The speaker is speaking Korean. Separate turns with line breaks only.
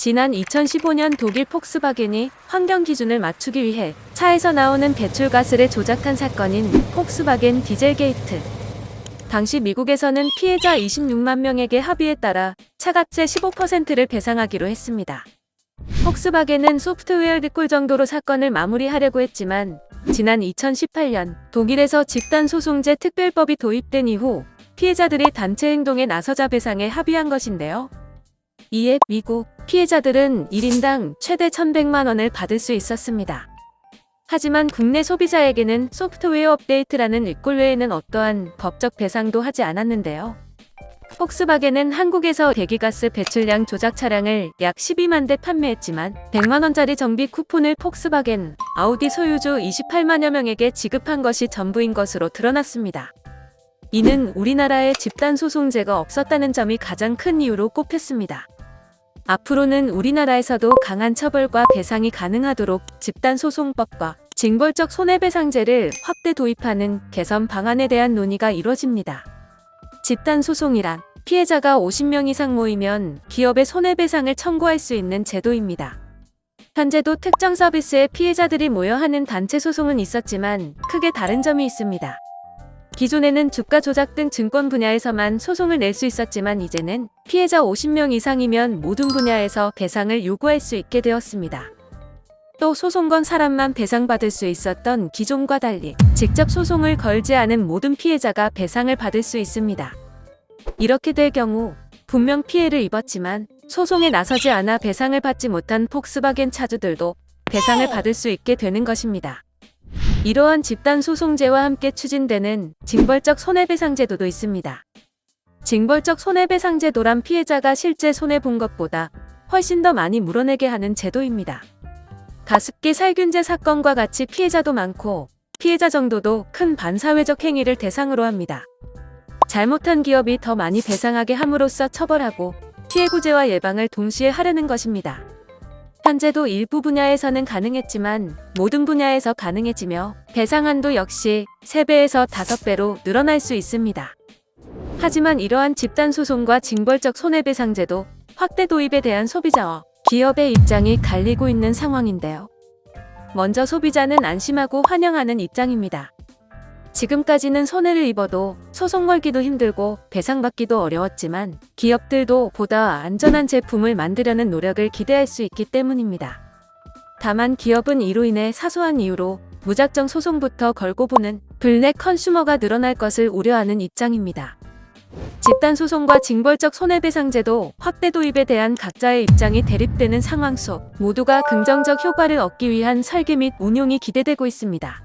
지난 2015년 독일 폭스바겐이 환경 기준을 맞추기 위해 차에서 나오는 배출가스를 조작한 사건인 폭스바겐 디젤 게이트. 당시 미국에서는 피해자 26만 명에게 합의에 따라 차값의 15%를 배상하기로 했습니다. 폭스바겐은 소프트웨어 리콜 정도로 사건을 마무리하려고 했지만 지난 2018년 독일에서 집단소송제 특별법이 도입된 이후 피해자들이 단체 행동에 나서자 배상에 합의한 것인데요. 이에 미국 피해자들은 1인당 최대 1,100만 원을 받을 수 있었습니다. 하지만 국내 소비자에게는 소프트웨어 업데이트라는 리콜 외에는 어떠한 법적 배상도 하지 않았는데요. 폭스바겐은 한국에서 배기가스 배출량 조작 차량을 약 12만 대 판매했지만 100만 원짜리 정비 쿠폰을 폭스바겐, 아우디 소유주 28만여 명에게 지급한 것이 전부인 것으로 드러났습니다. 이는 우리나라에 집단소송제가 없었다는 점이 가장 큰 이유로 꼽혔습니다. 앞으로는 우리나라에서도 강한 처벌과 배상이 가능하도록 집단소송법과 징벌적 손해배상제를 확대 도입하는 개선 방안에 대한 논의가 이뤄집니다. 집단소송이란 피해자가 50명 이상 모이면 기업에 손해배상을 청구할 수 있는 제도입니다. 현재도 특정 서비스의 피해자들이 모여 하는 단체 소송은 있었지만 크게 다른 점이 있습니다. 기존에는 주가 조작 등 증권 분야에서만 소송을 낼 수 있었지만 이제는 피해자 50명 이상이면 모든 분야에서 배상을 요구할 수 있게 되었습니다. 또 소송 건 사람만 배상받을 수 있었던 기존과 달리 직접 소송을 걸지 않은 모든 피해자가 배상을 받을 수 있습니다. 이렇게 될 경우 분명 피해를 입었지만 소송에 나서지 않아 배상을 받지 못한 폭스바겐 차주들도 배상을 받을 수 있게 되는 것입니다. 이러한 집단소송제와 함께 추진되는 징벌적 손해배상제도도 있습니다. 징벌적 손해배상제도란 피해자가 실제 손해본 것보다 훨씬 더 많이 물어내게 하는 제도입니다. 가습기 살균제 사건과 같이 피해자도 많고 피해자 정도도 큰 반사회적 행위를 대상으로 합니다. 잘못한 기업이 더 많이 배상하게 함으로써 처벌하고 피해 구제와 예방을 동시에 하려는 것입니다. 현재도 일부 분야에서는 가능했지만 모든 분야에서 가능해지며 배상 한도 역시 3배에서 5배로 늘어날 수 있습니다. 하지만 이러한 집단소송과 징벌적 손해배상제도 확대 도입에 대한 소비자와 기업의 입장이 갈리고 있는 상황인데요. 먼저 소비자는 안심하고 환영하는 입장입니다. 지금까지는 손해를 입어도 소송 걸기도 힘들고 배상받기도 어려웠지만 기업들도 보다 안전한 제품을 만들려는 노력을 기대할 수 있기 때문입니다. 다만 기업은 이로 인해 사소한 이유로 무작정 소송부터 걸고 보는 블랙 컨슈머가 늘어날 것을 우려하는 입장입니다. 집단소송과 징벌적 손해배상제도 확대 도입에 대한 각자의 입장이 대립되는 상황 속 모두가 긍정적 효과를 얻기 위한 설계 및 운용이 기대되고 있습니다.